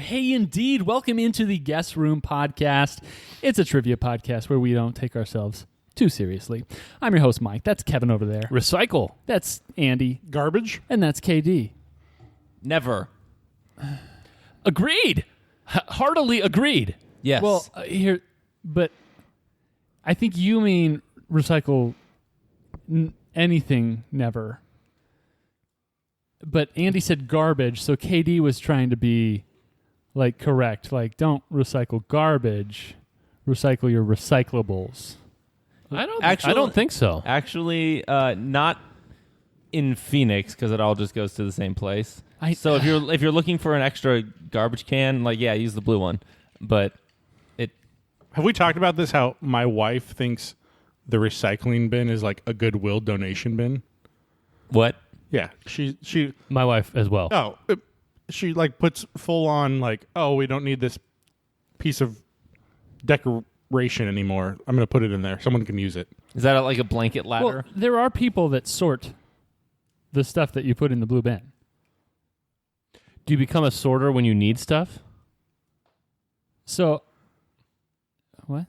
Hey, indeed. Welcome into the Guest Room Podcast. It's a trivia podcast where we don't take ourselves too seriously. I'm your host, Mike. That's Kevin over there. Recycle. That's Andy. Garbage. And that's KD. Never. Agreed. Heartily agreed. Yes. Well, but I think you mean recycle anything, never. But Andy said garbage, so KD was trying to be correct. Don't recycle garbage, recycle your recyclables. I don't think so. Actually, not in Phoenix because it all just goes to the same place. So if you're looking for an extra garbage can, use the blue one. But have we talked about this? How my wife thinks the recycling bin is like a Goodwill donation bin. What? Yeah, she. My wife as well. Oh, she puts full on we don't need this piece of decoration anymore. I'm going to put it in there. Someone can use it. Is that like a blanket ladder? Well, there are people that sort the stuff that you put in the blue bin. Do you become a sorter when you need stuff? So, what?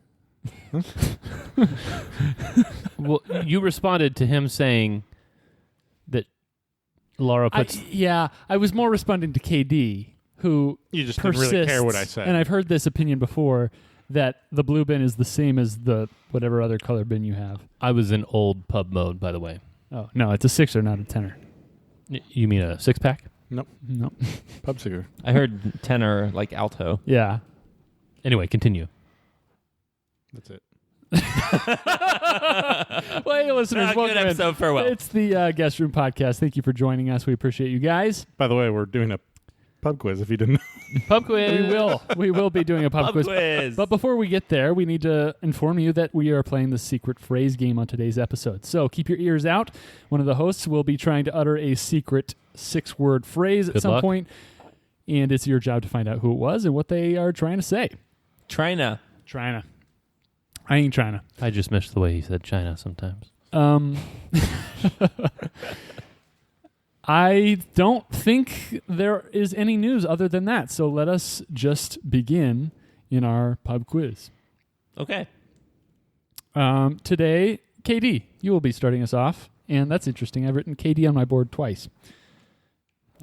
Well, you responded to him saying that Laura puts... I was more responding to KD, who You just didn't really care what I said. And I've heard this opinion before, that the blue bin is the same as the whatever other color bin you have. I was in old pub mode, by the way. Oh, no, it's a 6er, not a 10er. You mean a 6-pack? Nope. No. Pub cigar. I heard tenor like alto. Yeah. Anyway, continue. That's it. Well, hey, listeners, Good welcome in. episode. Farewell. It's the Guest Room Podcast. Thank you for joining us. We appreciate you guys. By the way, we're doing a pub quiz if you didn't know. Pub quiz. We will be doing a pub quiz. quiz. But before we get there, we need to inform you that we are playing the secret phrase game on today's episode. So keep your ears out. One of the hosts will be trying to utter a secret 6-word phrase at some point, and it's your job to find out who it was and what they are trying to say. China. I ain't China. I just miss the way he said China sometimes. I don't think there is any news other than that. So let us just begin in our pub quiz. Okay. Today, KD, you will be starting us off. And that's interesting. I've written KD on my board twice.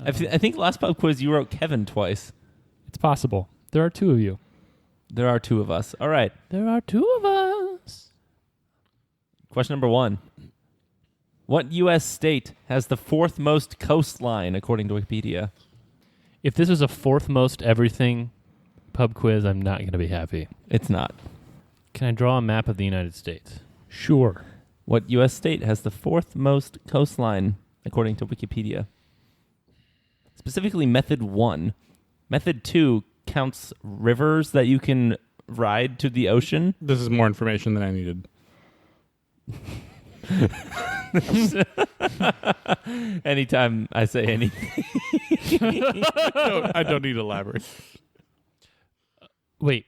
I think last pub quiz you wrote Kevin twice. It's possible. There are two of you. There are two of us. All right. There are two of us. Question number 1. What U.S. state has the 4th most coastline, according to Wikipedia? If this is a 4th most everything pub quiz, I'm not going to be happy. It's not. Can I draw a map of the United States? Sure. What U.S. state has the 4th most coastline, according to Wikipedia? Specifically, Method 1. Method 2 counts rivers that you can ride to the ocean. This is more information than I needed. Anytime I say anything. I don't need to elaborate. Wait,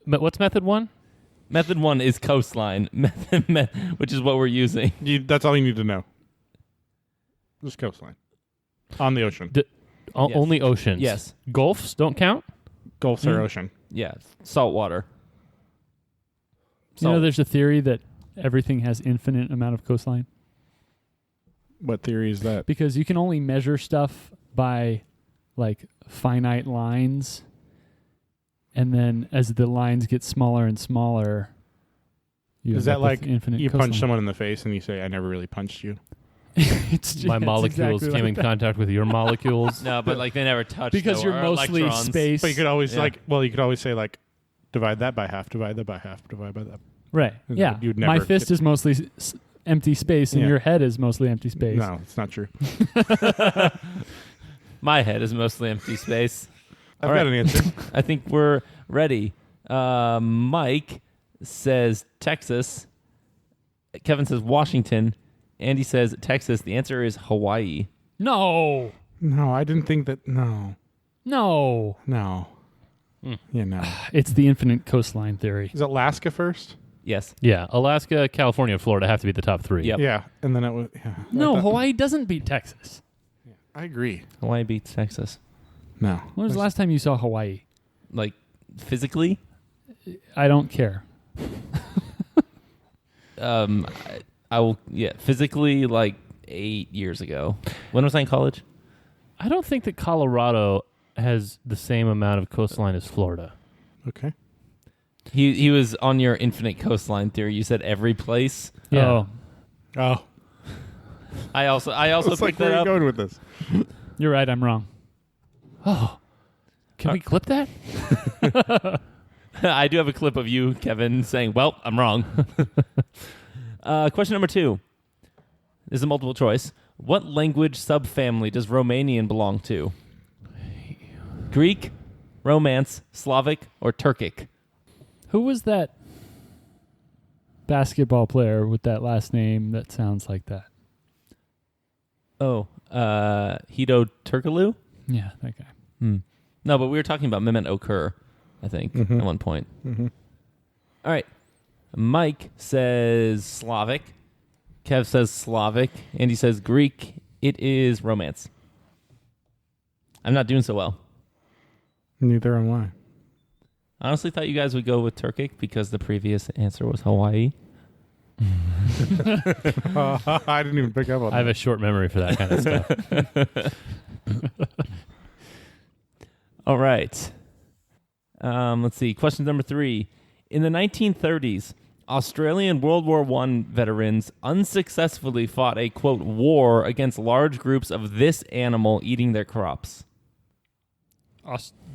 what's method 1? Method 1 is coastline, which is what we're using. That's all you need to know. Just coastline. On the ocean. Yes. Only oceans? Yes. Gulfs don't count? Gulfs are ocean. Yeah, salt water. You know, there's a theory that everything has infinite amount of coastline. What theory is that? Because you can only measure stuff by finite lines, and then as the lines get smaller and smaller, you is end that up with infinite you coastline. punch someone in the face and you say, "I never really punched you"? My molecules exactly came in contact with your molecules. No, but they never touch. because you're mostly electrons. space. But you could always you could always say divide that by half, divide that by half, divide by that. Right. Yeah. You'd My never fist is mostly empty space, and Yeah. your head is mostly empty space. No, it's not true. My head is mostly empty space. I've got an answer. I think we're ready. Mike says Texas. Kevin says Washington. Andy says Texas. The answer is Hawaii. No. No, I didn't think that. No. No. Yeah, no. It's the infinite coastline theory. Is Alaska first? Yes. Yeah, Alaska, California, and Florida have to be the top 3. Yep. Yeah, and then it was. Yeah. No, Hawaii doesn't beat Texas. I agree. Hawaii beats Texas. No. When was the last time you saw Hawaii? Like physically? I don't care. I will. Yeah, physically like 8 years ago. When was I in college? I don't think that Colorado has the same amount of coastline as Florida. Okay. He was on your infinite coastline theory. You said every place. Yeah. Oh. I also It's like, picked where that are you up. going with this? You're right. I'm wrong. Oh. Can we clip that? I do have a clip of you, Kevin, saying, "Well, I'm wrong." Question number 2. This is a multiple choice. What language subfamily does Romanian belong to? Greek, Romance, Slavic, or Turkic? Who was that basketball player with that last name that sounds like that? Oh, Hito Turkoglu? Yeah, that guy. No, but we were talking about Mehmet Okur, I think, at one point. Mm-hmm. All right. Mike says Slavic. Kev says Slavic. Andy says Greek. It is Romance. I'm not doing so well. Neither am I. I honestly thought you guys would go with Turkic because the previous answer was Hawaii. I didn't even pick up on I have that. a short memory for that kind of stuff. All right. Let's see. Question number 3. In the 1930s, Australian World War I veterans unsuccessfully fought a, quote, war against large groups of this animal eating their crops.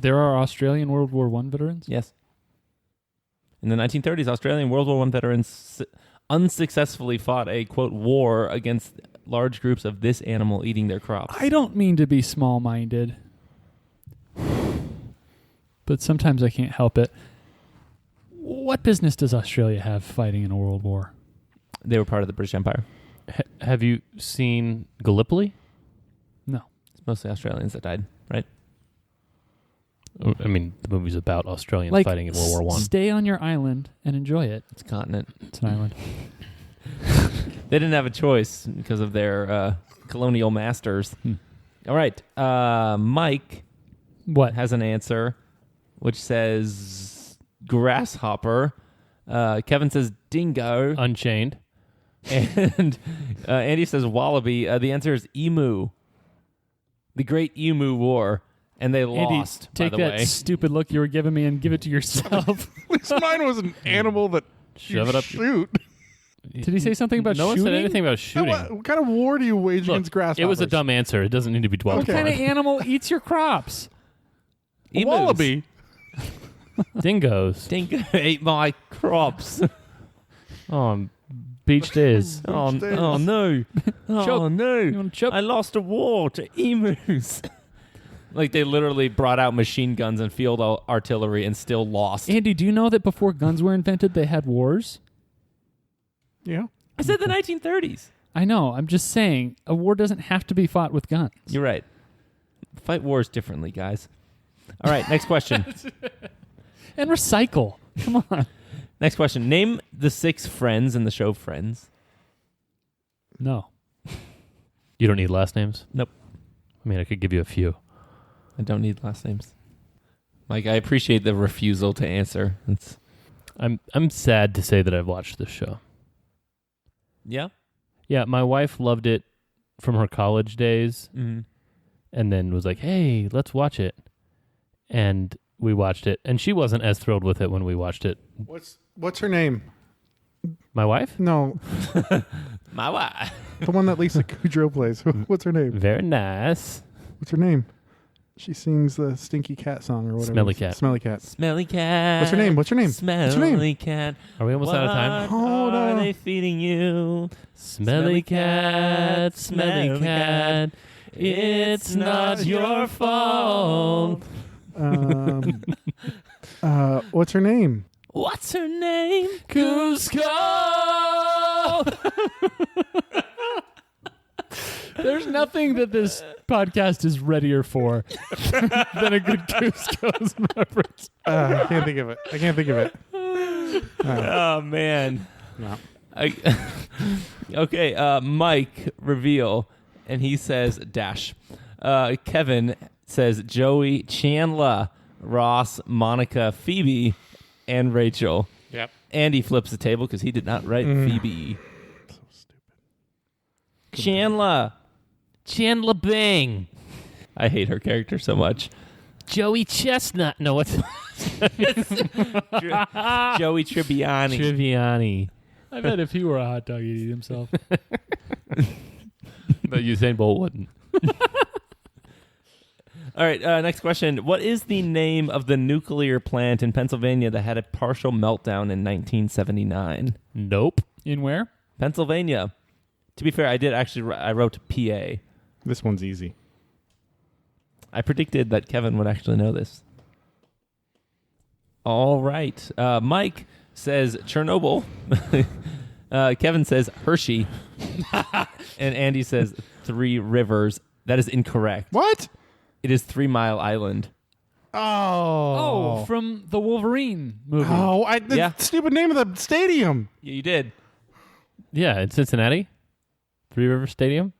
There are Australian World War I veterans? Yes. In the 1930s, Australian World War I veterans unsuccessfully fought a, quote, war against large groups of this animal eating their crops. I don't mean to be small-minded, but sometimes I can't help it. What business does Australia have fighting in a world war? They were part of the British Empire. Have you seen Gallipoli? No. It's mostly Australians that died, right? I mean, the movie's about Australians Like, fighting in World War I. Stay on your island and enjoy it. It's a continent. It's an island. They didn't have a choice because of their colonial masters. All right. Mike What? has an answer, which says grasshopper. Kevin says dingo. Unchained. And Andy says wallaby. The answer is emu. The Great Emu War. And they Andy, lost, take by the that way. stupid look you were giving me and give it to yourself. At least mine was an animal that Shove you it up. shoot. Did he say something about no one shooting? said anything about shooting. What kind of war do you wage Look, against grasshoppers? it was a dumb answer. It doesn't need to be dwelled What kind of animal eats your crops? A Emus. wallaby. Dingoes. Dingo ate my crops. Oh, beach days. Oh, days. oh no. Oh Choke. You no. want to choke? I lost a war to emus. Like they literally brought out machine guns and field artillery and still lost. Andy, do you know that before guns were invented, they had wars? Yeah. I said the 1930s. I know. I'm just saying, a war doesn't have to be fought with guns. You're right. Fight wars differently, guys. All right, next question. And recycle. Come on. Next question. Name the 6 friends in the show Friends. No. You don't need last names? Nope. I mean, I could give you a few. I don't need last names. Like, I appreciate the refusal to answer. I'm sad to say that I've watched this show. Yeah? Yeah, my wife loved it from her college days Mm-hmm. and then was like, hey, let's watch it. And we watched it. And she wasn't as thrilled with it when we watched it. What's her name? My wife? No, My wife. the one that Lisa Kudrow plays. What's her name? Very nice. What's her name? She sings the Stinky Cat song or whatever. Smelly it is. Cat. Smelly Cat. Smelly cat. What's her name? What's her name? Smelly What's her name? cat. Are we almost out of time? Hold are on. they feeding you? Smelly cat, smelly cat. It's not your fault. What's her name? What's her name? Kuzco! There's nothing that this podcast is readier for than a good Kuzco's reference. I can't think of it. I can't think of it. Oh, man. No. Okay, Mike, reveal. And he says, dash. Kevin says Joey, Chandler, Ross, Monica, Phoebe, and Rachel. Yep. Andy flips the table because he did not write Phoebe. So stupid. Chandler Bing. I hate her character so much. Joey Chestnut. No, what's Joey Tribbiani. Triviani. I bet if he were a hot dog, he'd eat himself. But Usain Bolt wouldn't. All right, next question. What is the name of the nuclear plant in Pennsylvania that had a partial meltdown in 1979? Nope. In where? Pennsylvania. To be fair, I wrote PA. This one's easy. I predicted that Kevin would actually know this. All right. Mike says Chernobyl. Kevin says Hershey. And Andy says Three Rivers. That is incorrect. What? It is 3 Mile Island. Oh, from the Wolverine movie. Oh, the Yeah. stupid name of the stadium. Yeah, you did. Yeah, in Cincinnati. Three River Stadium.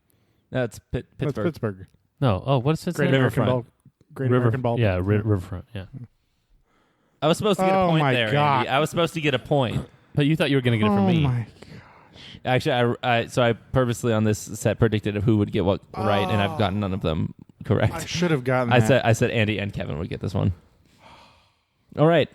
That's That's Pittsburgh. Pittsburgh. No. Oh, what is Great Cincinnati? American Riverfront. Ball. Great American Ball. Yeah, Riverfront. Yeah. I was supposed to get a Oh point my there, God. Andy. I was supposed to get a point. But you thought you were going to get it from me. my. Actually, I purposely on this set predicted of who would get what right, and I've gotten none of them correct. I should have gotten I that. said Andy and Kevin would get this one. All right.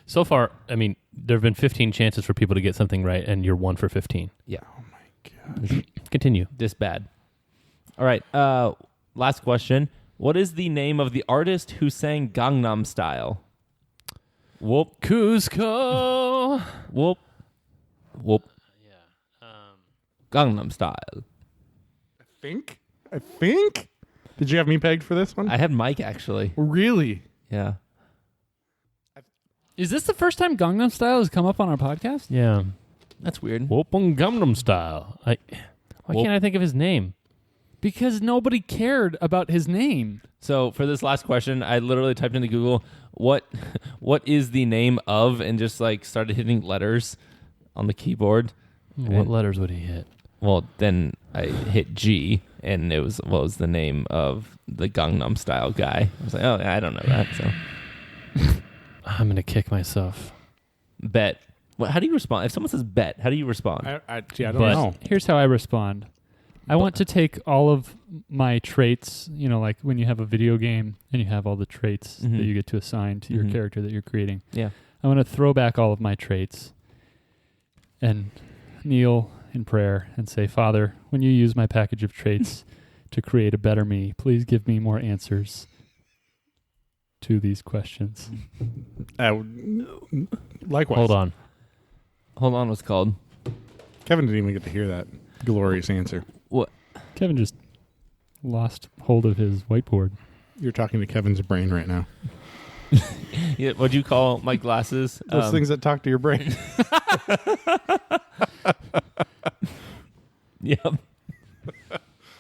So far, I mean, there have been 15 chances for people to get something right, and you're 1 for 15. Yeah. Oh my god. Continue. This bad. All right. Last question. What is the name of the artist who sang Gangnam Style? Whoop. Kuzco. Whoop. Whoop. Gangnam Style. I think. Did you have me pegged for this one? I had Mike, actually. Really? Yeah. Is this the first time Gangnam Style has come up on our podcast? Yeah. That's weird. Whoop on Gangnam Style. Why Whoop. can't I think of his name? Because nobody cared about his name. So for this last question, I literally typed into Google, what is the name of, and just like started hitting letters on the keyboard. What letters would he hit? Well, then I hit G, and it was what was the name of the Gangnam Style guy. I was like, oh, I don't know that. So I'm going to kick myself. bet. How do you respond? If someone says bet, how do you respond? I don't But- know. Here's how I respond. I want to take all of my traits, like when you have a video game and you have all the traits Mhm. that you get to assign to your Mhm. character that you're creating. Yeah. I want to throw back all of my traits and kneel in prayer and say, Father, when you use my package of traits to create a better me, please give me more answers to these questions. Likewise. Hold on. Hold on, what's called? Kevin didn't even get to hear that glorious answer. What? Kevin just lost hold of his whiteboard. You're talking to Kevin's brain right now. Yeah, what'd you call my glasses? Those things that talk to your brain. Yep.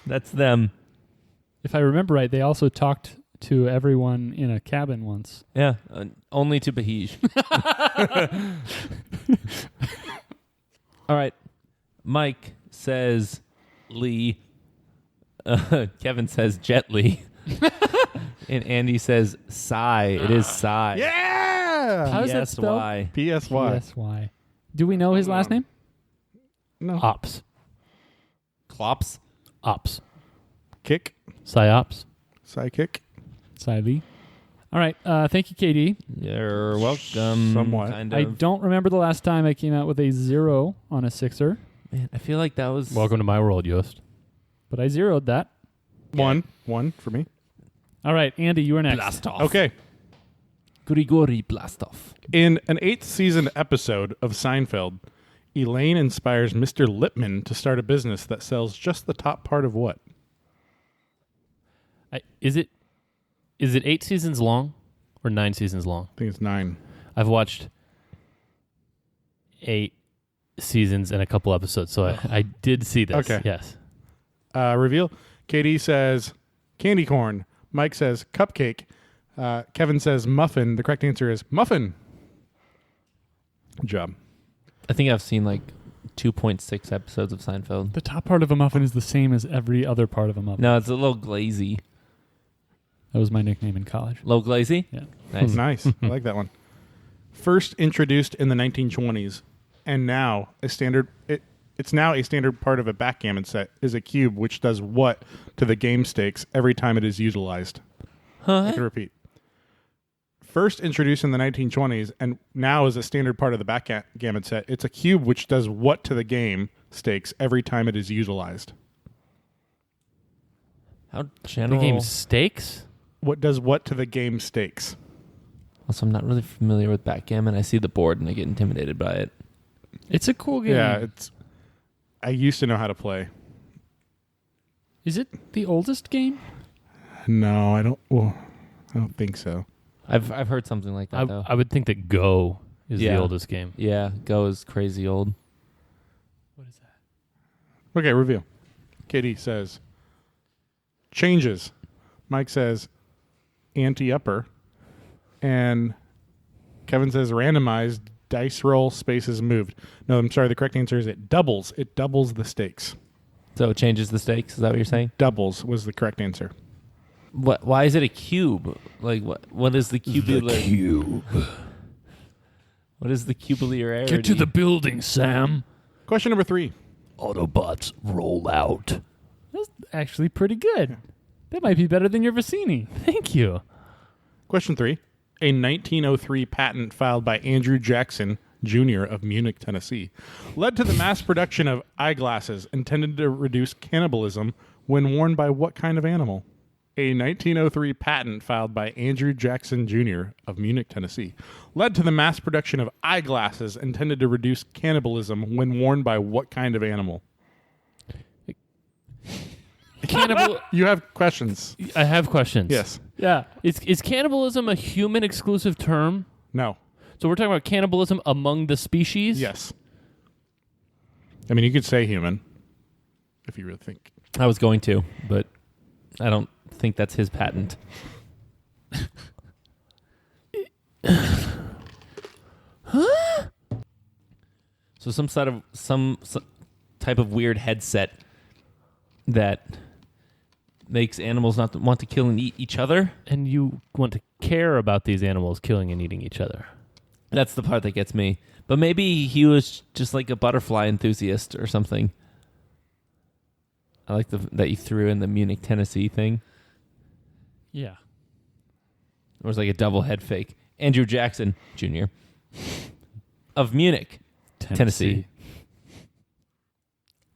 That's them. If I remember right, they also talked to everyone in a cabin once. Yeah. Only to Bahij. All right. Mike says Lee. Kevin says Jet Li. And Andy says Psy. It is Psy. Yeah. How does that spell? PSY. PSY. PSY. Do we know his last name? No. Ops. Clops. Ops. Kick. Psyops. Psychic. Cy Lee. All right. Thank you, KD. You're welcome. Somewhat. Kind I of. don't remember the last time I came out with a 0 on a sixer, Man, I feel like that was. Welcome to my world, Yost. but I zeroed that. One for me. All right, Andy, you are next. Blast off. Okay. Grigori Blastov. In an 8th season episode of Seinfeld, Elaine inspires Mr. Lipman to start a business that sells just the top part of what? Is it 8 seasons long or 9 seasons long? I think it's 9. I've watched 8 seasons and a couple episodes, so I did see this. Okay. Yes. Reveal. KD says candy corn. Mike says cupcake. Kevin says muffin. The correct answer is muffin. Good job. I think I've seen like 2.6 episodes of Seinfeld. The top part of a muffin is the same as every other part of a muffin. No, it's a little glazy. That was my nickname in college. Low glazy? Yeah. Nice. Nice. I like that one. First introduced in the 1920s, and now it's now a standard part of a backgammon set, is a cube which does what to the game stakes every time it is utilized? I can repeat. First introduced in the 1920s, and now is a standard part of the backgammon set, it's a cube which does what to the game stakes every time it is utilized? How The general? game stakes? What does what to the game stakes? Also, I'm not really familiar with backgammon. I see the board and I get intimidated by it. It's a cool game. Yeah, I used to know how to play. Is it the oldest game? No, I don't. Well, I don't think so. I've heard something like that though. I would think that Go is Yeah. the oldest game. Yeah, Go is crazy old. What is that? Okay, review. Katie says changes. Mike says anti-upper, and Kevin says randomized dice roll spaces moved. No, I'm sorry. The correct answer is it doubles. It doubles the stakes. So it changes the stakes. Is that what you're saying? Doubles was the correct answer. What? Why is it a cube? Like what? What is the cubular? Cube. What is the cubularity? Get to the building, Sam. Question number 3. Autobots roll out. That's actually pretty good. That might be better than your Vicini. Thank you. Question 3. A 1903 patent filed by Andrew Jackson Jr. of Munich, Tennessee, led to the mass production of eyeglasses intended to reduce cannibalism when worn by what kind of animal? A 1903 patent filed by Andrew Jackson Jr. of Munich, Tennessee, led to the mass production of eyeglasses intended to reduce cannibalism when worn by what kind of animal? Cannibal. You have questions. I have questions. Yes. Yeah. Is cannibalism a human exclusive term? No. So we're talking about cannibalism among the species? Yes. I mean, you could say human if you really think. I was going to, but I don't think that's his patent. So some type of weird headset that makes animals not want to kill and eat each other. And you want to care about these animals killing and eating each other. That's the part that gets me. But maybe he was just like a butterfly enthusiast or something. I like that you threw in the Munich, Tennessee thing. Yeah. It was like a double head fake. Andrew Jackson Jr. of Munich, Tennessee.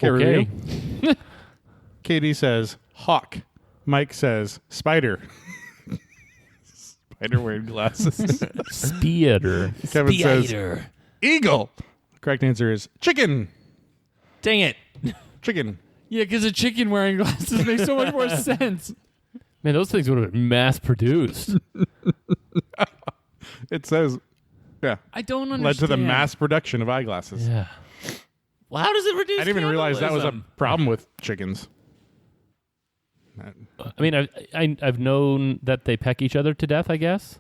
Okay. Okay. Review. Katie says hawk. Mike says spider. Spider wearing glasses. Spider. Kevin says eagle. Correct answer is chicken. Dang it. Chicken. Yeah, because a chicken wearing glasses makes so much more sense. Man, those things would have been mass produced. It says, yeah, I don't understand. led to the mass production of eyeglasses. Yeah. Well, how does it reduce I didn't even realize that was a cannibalism? problem with chickens. I mean, I've known that they peck each other to death, I guess.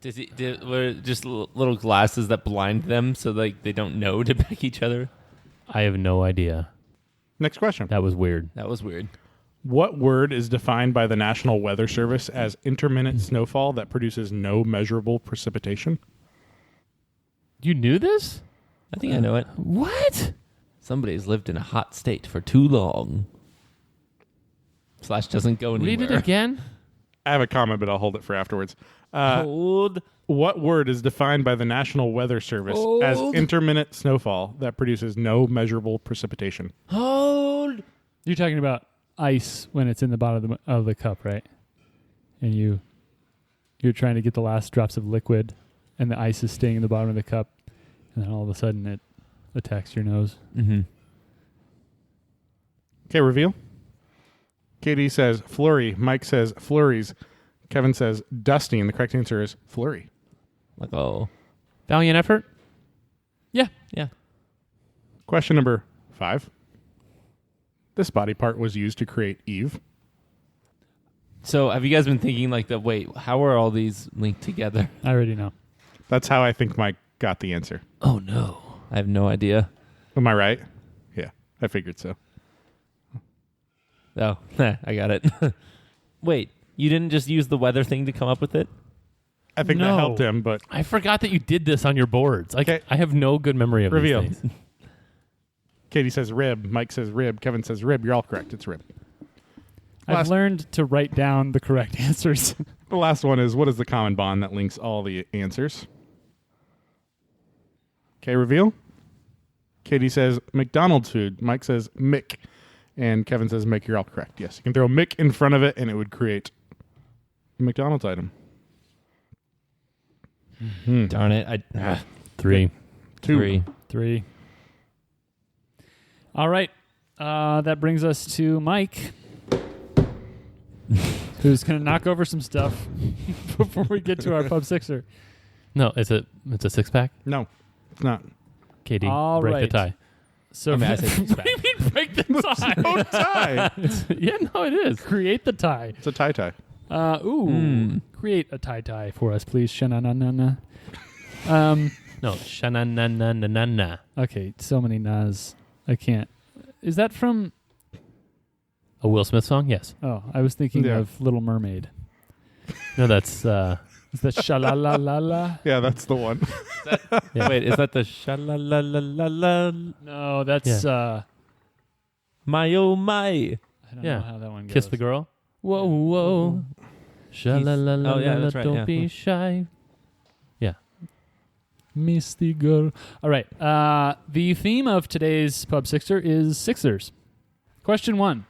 Were it just little glasses that blind them so like they don't know to peck each other? I have no idea. Next question. That was weird. That was weird. What word is defined by the National Weather Service as intermittent snowfall that produces no measurable precipitation? You knew this? I think I know it. What? Somebody's lived in a hot state for too long. Slash doesn't go anywhere. Read it again. I have a comment, but I'll hold it for afterwards. Hold. What word is defined by the National Weather Service as intermittent snowfall that produces no measurable precipitation? Hold. You're talking about ice when it's in the bottom of the cup, right? And you're trying to get the last drops of liquid, and the ice is staying in the bottom of the cup, and then all of a sudden it attacks your nose. Mm-hmm. Okay, reveal. Katie says flurry. Mike says flurries. Kevin says dusty, and the correct answer is flurry. Like, oh. Valiant effort? Yeah. Yeah. Question number 5. This body part was used to create Eve. So have you guys been thinking like wait, how are all these linked together? I already know. That's how I think Mike got the answer. Oh, no. I have no idea. Am I right? Yeah, I figured so. Oh, I got it. Wait, you didn't just use the weather thing to come up with it? I think that No. helped him, but I forgot that you did this on your boards. Okay. I have no good memory of Reveal. these things. Katie says rib, Mike says rib, Kevin says rib. You're all correct. It's rib. I've Last- learned to write down the correct answers. The last one is, what is the common bond that links all the answers? Okay, reveal. Katie says McDonald's food. Mike says Mick. And Kevin says Mick. You're all correct. Yes, you can throw Mick in front of it and it would create a McDonald's item. Darn it. Three. Two. 3. All right. That brings us to Mike, who's going to knock over some stuff before we get to our Pub Sixer. No, it's a 6-pack. No, it's not. Katie, All break right. the tie. So I mean, I say what six-pack. do you mean break the tie? No tie. Yeah, no, it is. Create the tie. It's a tie-tie. Create a tie for us, please. Sha-na-na-na-na. No, sha-na-na-na-na-na. Okay, so many nas. I can't. Is that from... A Will Smith song? Yes. Oh, I was thinking Yeah. of Little Mermaid. No, that's... Is that sha-la-la-la-la? Yeah, that's the one. Yeah. Wait, is that the sha-la-la-la-la-la? No, that's... My oh my. I don't Yeah. know how that one goes. Kiss the Girl. Whoa, whoa. Sha-la-la-la-la, Oh, yeah, that's right, don't yeah. be shy. Misty girl. All right. The theme of today's Pub Sixer is Sixers. Question 1.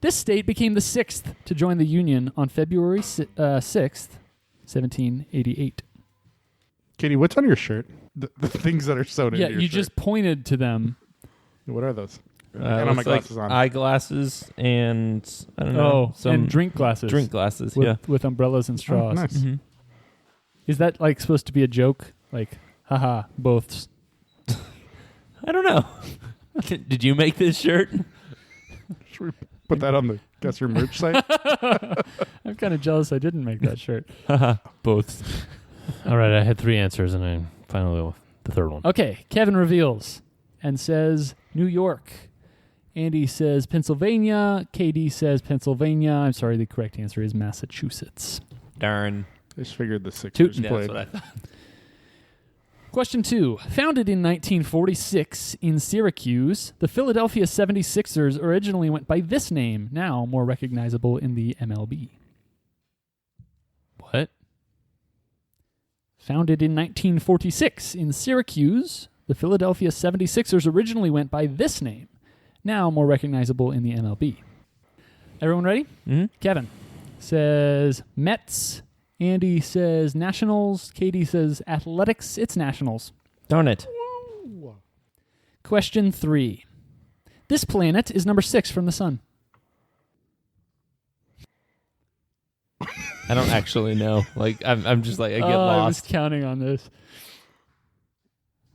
This state became the 6th to join the Union on February 6th, 1788. Katie, what's on your shirt? The things that are sewn into Yeah, your you shirt. just pointed to them. What are those? And I have my glasses on. Eyeglasses and, I don't know, some and drink glasses. drink glasses. with, Yeah. with umbrellas and Oh, straws. nice. Mhm. Is that like supposed to be a joke? Like, haha, both. I don't know. Did you make this shirt? Should we put that on the Guess Your merch site? I'm kind of jealous I didn't make that shirt. Both. All right, I had 3 answers, and I finally went with the third one. Okay, Kevin reveals and says New York. Andy says Pennsylvania. KD says Pennsylvania. I'm sorry, the correct answer is Massachusetts. Darn. I just figured the Sixers Yeah, played. that's what I thought. Question 2. Founded in 1946 in Syracuse, the Philadelphia 76ers originally went by this name, now more recognizable in the MLB. What? Founded in 1946 in Syracuse, the Philadelphia 76ers originally went by this name, now more recognizable in the MLB. Everyone ready? Mm-hmm. Kevin says Mets. Andy says Nationals. Katie says Athletics. It's Nationals. Darn it. Question 3. This planet is number 6 from the sun. I don't actually know. Like, I'm just like, I get I was lost. counting on this.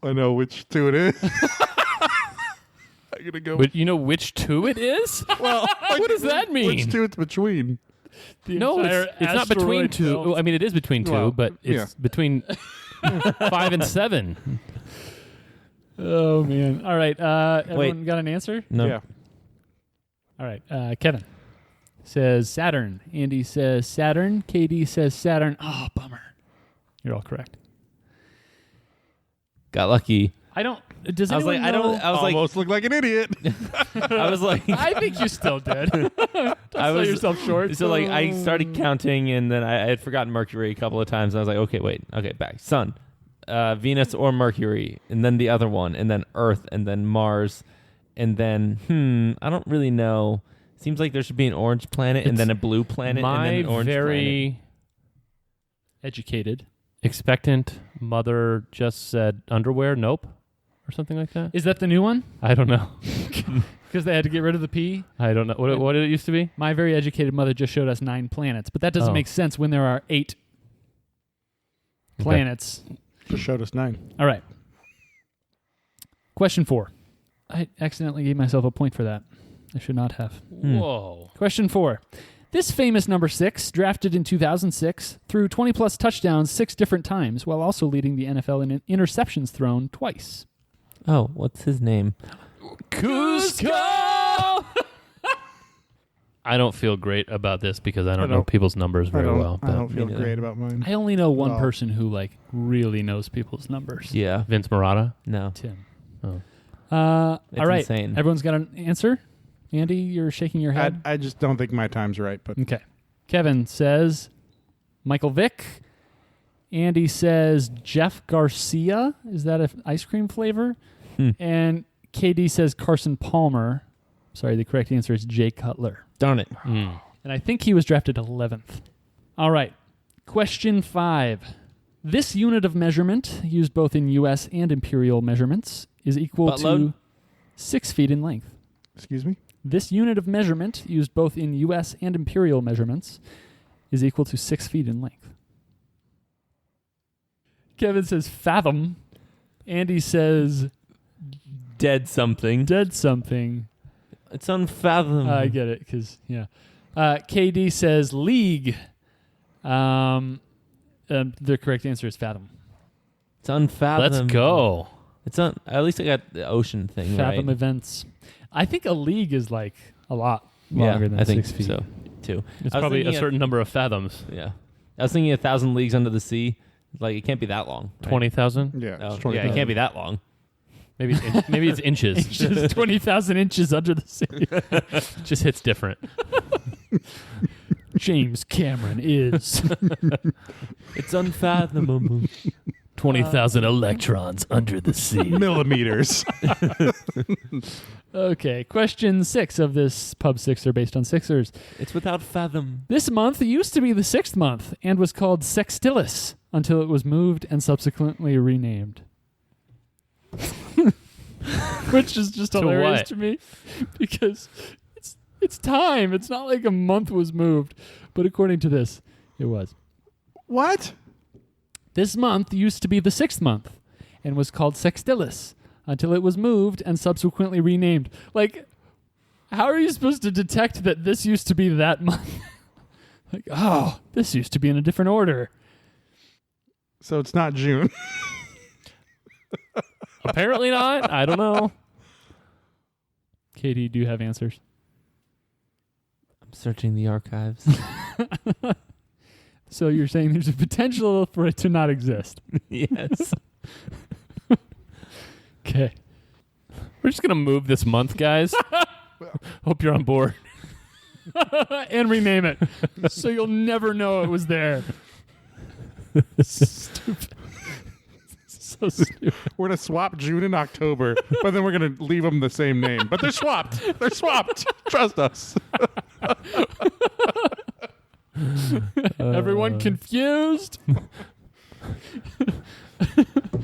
I know which two it is. I'm gonna go. But you know which 2 it is? Well, What does that mean? Which two it's between? The No, entire it's not between asteroid 2. belt. Oh, I mean, it is between 2, Well, but it's between 5 and 7. Oh, man. All right. Everyone got an answer? No. Yeah. All right. Kevin says Saturn. Andy says Saturn. KD says Saturn. Oh, bummer. You're all correct. Got lucky. I don't... Does I was like, anyone I don't. know- I was Almost look like an idiot. I was like, I think you still did. Don't I sell was- yourself short. so like I started counting, and then I had forgotten Mercury a couple of times. And I was like, okay, wait, okay, back. Sun, Venus or Mercury, and then the other one, and then Earth, and then Mars, and then I don't really know. Seems like there should be an orange planet, and It's then a blue planet, and My then an orange planet. very educated. expectant mother just said underwear, nope, or something like that. Is that the new one? I don't know. Because they had to get rid of the P? I don't know. What did it used to be? My very educated mother just showed us 9 planets, but that doesn't Oh. make sense when there are 8 planets. Just showed us 9. All right. Question 4. I accidentally gave myself a point for that. I should not have. Whoa. Question 4. This famous number 6, drafted in 2006, threw 20-plus touchdowns 6 different times, while also leading the NFL in interceptions thrown twice. Oh, what's his name? Kuzco! I don't feel great about this because I don't know people's numbers very well. I don't feel great about mine. I only know one person who really knows people's numbers. Yeah. Vince Marotta? No. Tim. Oh. All right. Insane. Everyone's got an answer? Andy, you're shaking your head. I just don't think my time's right. But Okay. Kevin says Michael Vick. Andy says Jeff Garcia. Is that an ice cream flavor? And KD says Carson Palmer. Sorry, the correct answer is Jay Cutler. Darn it. And I think he was drafted 11th. All right. Question 5. This unit of measurement, used both in U.S. and imperial measurements, is equal to 6 feet in length. Excuse me? This unit of measurement, used both in U.S. and imperial measurements, is equal to 6 feet in length. Kevin says fathom. Andy says Dead something. dead something. It's unfathomable. I get it, because, yeah. KD says league. The correct answer is fathom. It's unfathomable. Let's go. At least I got the ocean thing Fathom right. events. I think a league is like a lot longer than I think 6 feet. so too. It's I was probably a thinking certain number of fathoms. Yeah. I was thinking 1,000 leagues under the sea. Like, it can't be that long. Right? 20,000? Yeah. Oh, It's 20. yeah, it can't be that long. Maybe it's inches. Just 20,000 inches under the sea. Just hits different. James Cameron is. It's unfathomable. 20,000 electrons under the sea. Millimeters. Okay, question 6 of this Pub Sixer based on Sixers. It's without fathom. This month used to be the 6th month and was called Sextilis until it was moved and subsequently renamed. Which is just To hilarious what? to me because it's time. It's not like a month was moved, but according to this, it was. What? This month used to be the 6th month and was called Sextilis until it was moved and subsequently renamed. Like, how are you supposed to detect that this used to be that month? Like, oh, this used to be in a different order. So it's not June. Apparently not. I don't know. Katie, do you have answers? I'm searching the archives. So you're saying there's a potential for it to not exist. Yes. Okay. We're just going to move this month, guys. Hope you're on board. And rename it. So you'll never know it was there. Stupid. So stupid. We're going to swap June and October, but then we're going to leave them the same name. But they're swapped. They're swapped. Trust us. Everyone confused?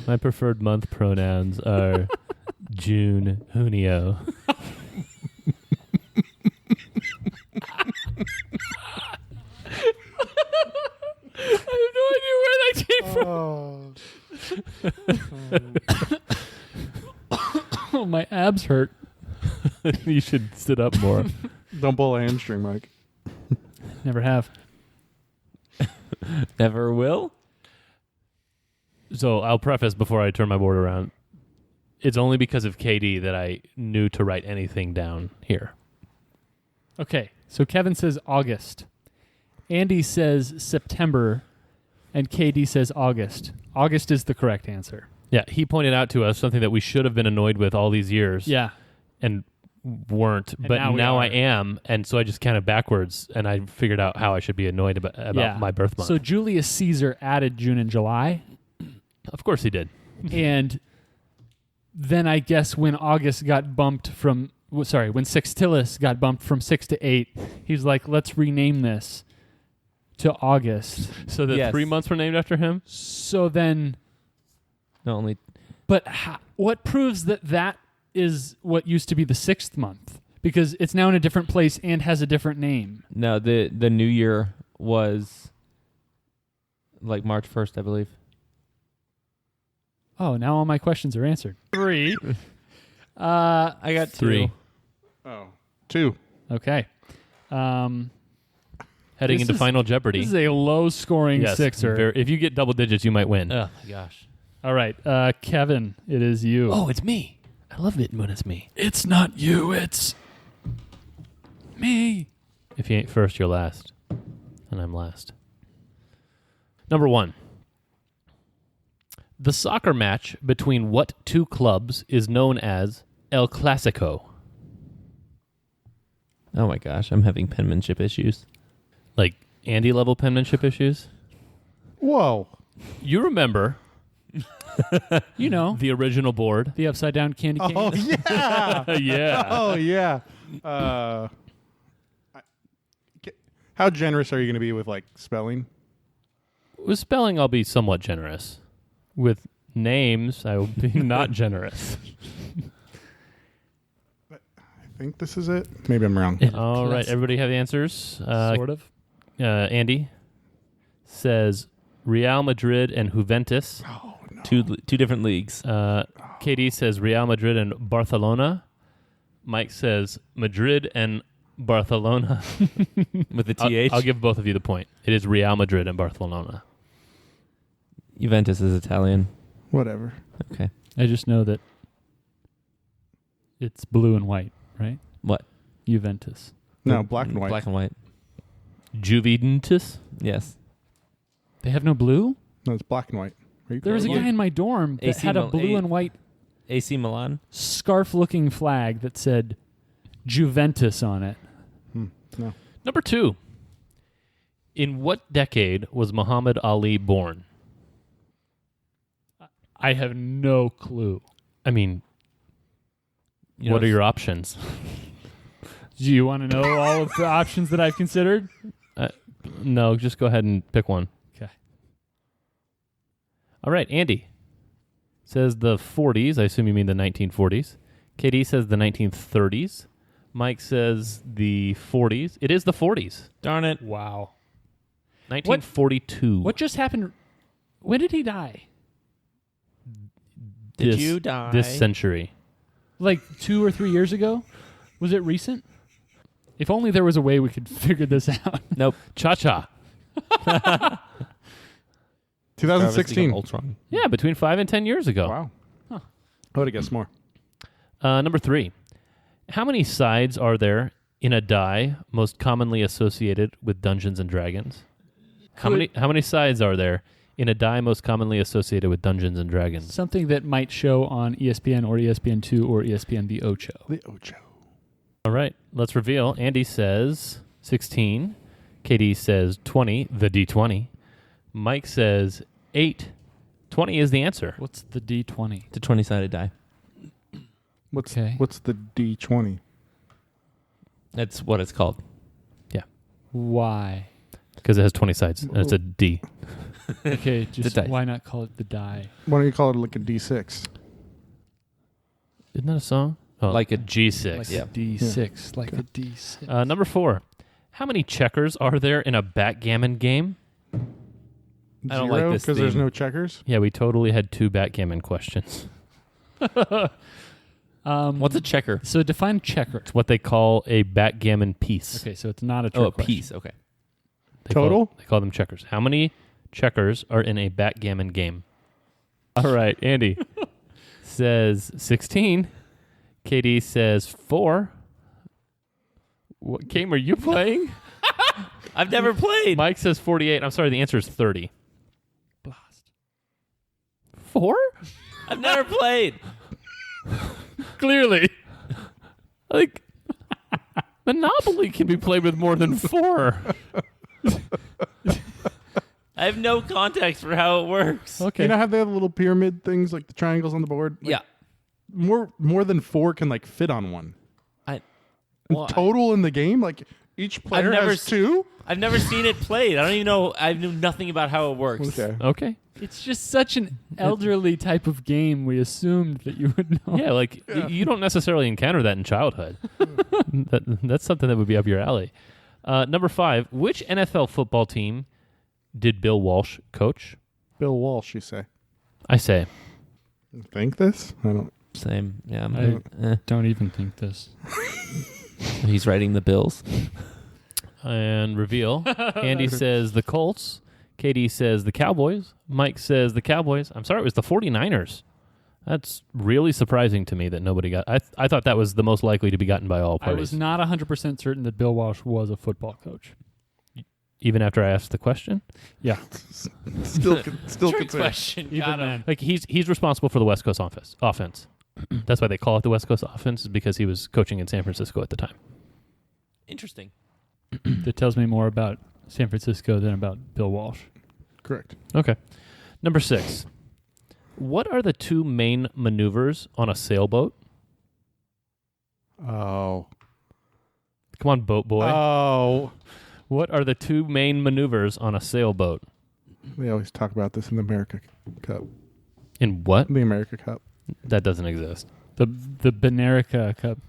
My preferred month pronouns are June, Junio. I have no idea where that came from. Oh, my abs hurt. You should sit up more. Don't pull a hamstring, Mike. Never have. Never will. So I'll preface before I turn my board around. It's only because of KD that I knew to write anything down here. Okay, so Kevin says August. Andy says September. And KD says August. August is the correct answer. Yeah, he pointed out to us something that we should have been annoyed with all these years. Yeah. And weren't. And But now we I are. am. And so I just counted backwards and I figured out how I should be annoyed about my birth month. So Julius Caesar added June and July. Of course he did. And then I guess when August got bumped from, when Sextilis got bumped from 6 to 8, he's like, let's rename this to August. So the 3 months were named after him? So then, No, only but what proves that that is what used to be the 6th month? Because it's now in a different place and has a different name. no. The new year was like March 1st, I believe. Oh, now all my questions are answered. 3. I got 3. 2. Oh. 2. Okay. Heading This into is- Final Jeopardy. This is a low-scoring Yes, Sixer. if you get double digits, you might win. Oh my gosh. All right, Kevin, it is you. Oh, it's me. I love it when it's me. It's not you, it's me. If you ain't first, you're last. And I'm last. Number 1. The soccer match between what two clubs is known as El Clasico? Oh my gosh, I'm having penmanship issues. Like Andy level penmanship issues? Whoa. You remember You know, the original board? the upside down candy cane. Oh, yeah. Yeah. Oh, yeah. How generous are you going to be with, like, spelling? With spelling, I'll be somewhat generous. With names, I will be not generous. I think this is it. Maybe I'm wrong. All right, everybody have the answers? Sort of. Andy says Real Madrid and Juventus. Oh, no. Two different leagues. Katie says Real Madrid and Barcelona. Mike says Madrid and Barcelona. With the TH. I'll give both of you the point. It is Real Madrid and Barcelona. Juventus is Italian. Whatever. Okay. I just know that it's blue and white, right? What? Juventus. No, black and white. Black and white. Juventus? Yes. They have no blue? No, it's black and white. There was a guy in my dorm that AC had a blue and white AC Milan? scarf-looking flag that said Juventus on it. No. Number 2. In what decade was Muhammad Ali born? I have no clue. I mean, You what know, are your options? Do you want to know all of the options that I've considered? No, just go ahead and pick one. Okay. All right, Andy says the 40s. I assume you mean the 1940s. Katie says the 1930s. Mike says the 40s. It is the 40s. Darn it. Wow. 1942. What just happened? When did he die? Did you die? This century. Like 2 or 3 years ago? Was it recent? If only there was a way we could figure this out. Nope. Cha-cha. 2016. Ultron. Yeah, between 5 and 10 years ago. Wow. Huh. I would have guessed more. Number 3. How many sides are there in a die most commonly associated with Dungeons and Dragons? How many sides are there in a die most commonly associated with Dungeons and Dragons? Something that might show on ESPN or ESPN2 or ESPN The Ocho. The Ocho. All right, let's reveal. Andy says 16. Katie says 20, the D20. Mike says 8. 20 is the answer. What's the D20? It's a 20-sided die. What's the D20? That's what it's called. Why? Because it has 20 sides, and it's a D. Okay, just dice. why not call it the die? Why don't you call it like a D6? Isn't that a song? Oh, Like a G6. Like Yeah. a D6. Like a D6. Number 4. How many checkers are there in a backgammon game? I don't like this because there's theme. no checkers. Yeah, we totally had 2 backgammon questions. What's a checker? So define checker. It's what they call a backgammon piece. Okay, so it's not a trick Oh, a question. piece. Okay. Total? They call them checkers. How many checkers are in a backgammon game? All right, Andy says 16. Katie says 4. What game are you playing? I've never played. Mike says 48. I'm sorry, the answer is 30. Blast. 4? I've never played. Clearly. Like, Monopoly can be played with more than 4. I have no context for how it works. Okay. You know how they have little pyramid things, like the triangles on the board? Like, Yeah. More than 4 can like fit on one. Total in the game, like each player never has 2. I've never seen it played. I don't even know. I knew nothing about how it works. Okay. Okay. It's just such an elderly type of game. We assumed that you would know. Yeah, like you don't necessarily encounter that in childhood. That's something that would be up your alley. Number 5, which NFL football team did Bill Walsh coach? Bill Walsh, you say? I say. Think this? I don't. Same. Yeah. Don't even think this. He's writing the bills. And reveal. Andy says the Colts. Katie says the Cowboys. Mike says the Cowboys. I'm sorry, it was the 49ers. That's really surprising to me that nobody got. I thought that was the most likely to be gotten by all I parties. was not 100% certain that Bill Walsh was a football coach. Even after I asked the question? Yeah. Still Trick consider. question. Even Got him. then. Like he's responsible for the West Coast offense. That's why they call it the West Coast offense, is because he was coaching in San Francisco at the time. Interesting. That tells me more about San Francisco than about Bill Walsh. Correct. Okay. Number 6. What are the 2 main maneuvers on a sailboat? Oh. Come on, boat boy. Oh. What are the 2 main maneuvers on a sailboat? We always talk about this in the America Cup. In what? The America Cup. That doesn't exist. The Benerica Cup.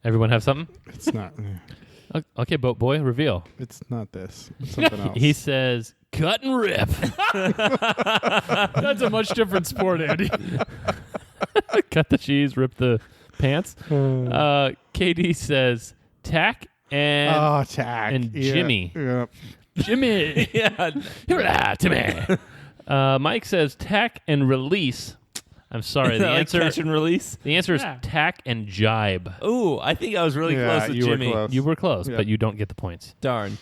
Everyone have something? It's not. Okay, boat boy, reveal. It's not this. It's something else. He says, cut and rip. That's a much different sport, Andy. Cut the cheese, rip the pants. KD says, tack and tack. and Yeah. Jimmy. Yeah. Jimmy. Yeah. Hurrah, Timmy. Mike says, tack and release. I'm sorry. The Like answer catch and release. The answer is Yeah. tack and jibe. Ooh, I think I was really Yeah, close with you were Jimmy. close. You were close, Yeah. but you don't get the points. Darn.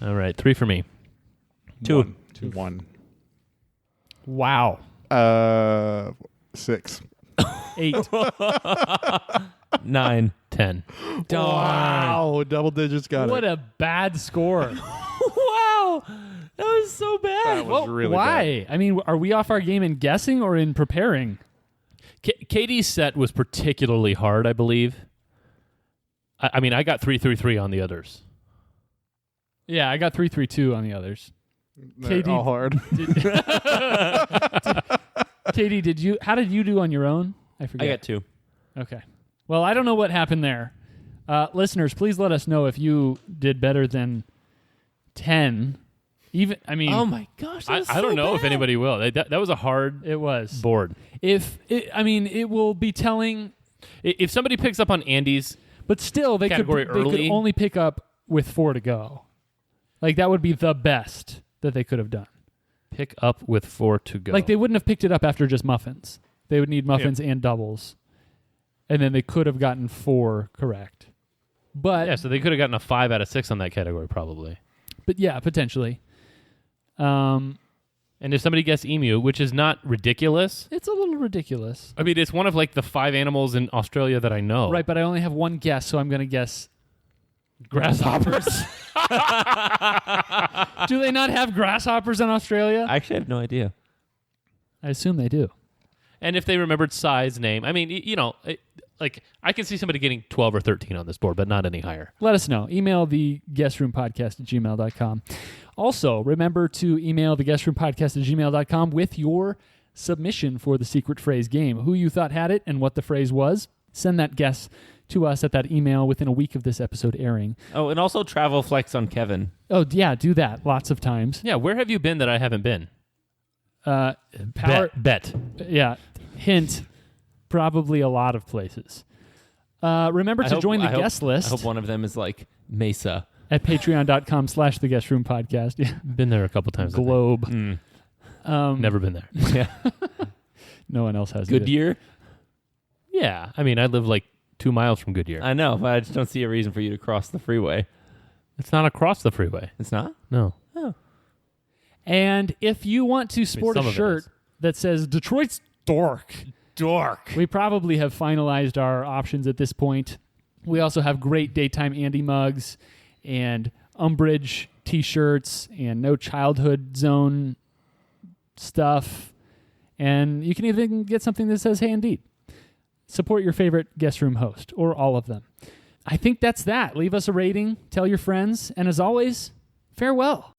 All right, 3 for me. 2. 1. Wow. 6. 8. 9. 10. Darn. Wow. Double digits got What it. a bad score. Wow. That was so bad. That was really Why? I mean, are we off our game in guessing or in preparing? Katie's set was particularly hard, I believe. I mean, I got 3 on the others. Yeah, I got 3-3-2 on the others. They're KD all hard. Katie, how did you do on your own? I forget. I got 2. Okay. Well, I don't know what happened there. Listeners, please let us know if you did better than 10. Even, I mean, Oh my gosh. That was I don't so know if bad. anybody will. That was a hard it was. board. It will be telling, If somebody picks up on Andy's, but still, they could Category early. only pick up with 4 to go. Like, that would be the best that they could have done. pick up with 4 to go. Like, they wouldn't have picked it up after just muffins. They would need muffins and doubles. And then they could have gotten 4 correct. But yeah, so they could have gotten a 5 out of 6 on that category, probably. But yeah, potentially. And if somebody guessed emu, which is not ridiculous, It's a little ridiculous. I mean, it's one of like the 5 animals in Australia that I know. Right, but I only have one guess, so I'm going to guess Grasshoppers. Do they not have grasshoppers in Australia? I actually have no idea. I assume they do. And if they remembered size, name, I mean, like I can see somebody getting 12 or 13 on this board, but not any higher. Let us know. Email the guestroompodcast@gmail.com. Also, remember to email the guestroompodcast@gmail.com with your submission for the secret phrase game, who you thought had it and what the phrase was. Send that guess to us at that email within a week of this episode airing. Oh, and also travel flex on Kevin. Oh, yeah, do that lots of times. Yeah, where have you been that I haven't been? Power, Bet. yeah, hint, probably a lot of places. Remember to join the guest list I hope one of them is like Mesa. at patreon.com/theguestroom podcast. Yeah. Been there a couple times. I think. Globe. Never been there. Yeah. No one else has it. Goodyear? Yeah, I mean, I live like 2 miles from Goodyear. I know, but I just don't see a reason for you to cross the freeway. It's not across the freeway. It's not? No. And if you want to sport some a of it shirt is. that says Detroit's dork, we probably have finalized our options at this point. We also have great Daytime Andy mugs and Umbrage t-shirts and No Childhood Zone stuff. And you can even get something that says, Hey, Indeed. Support your favorite guest room host or all of them. I think that's that. Leave us a rating. Tell your friends. And as always, farewell.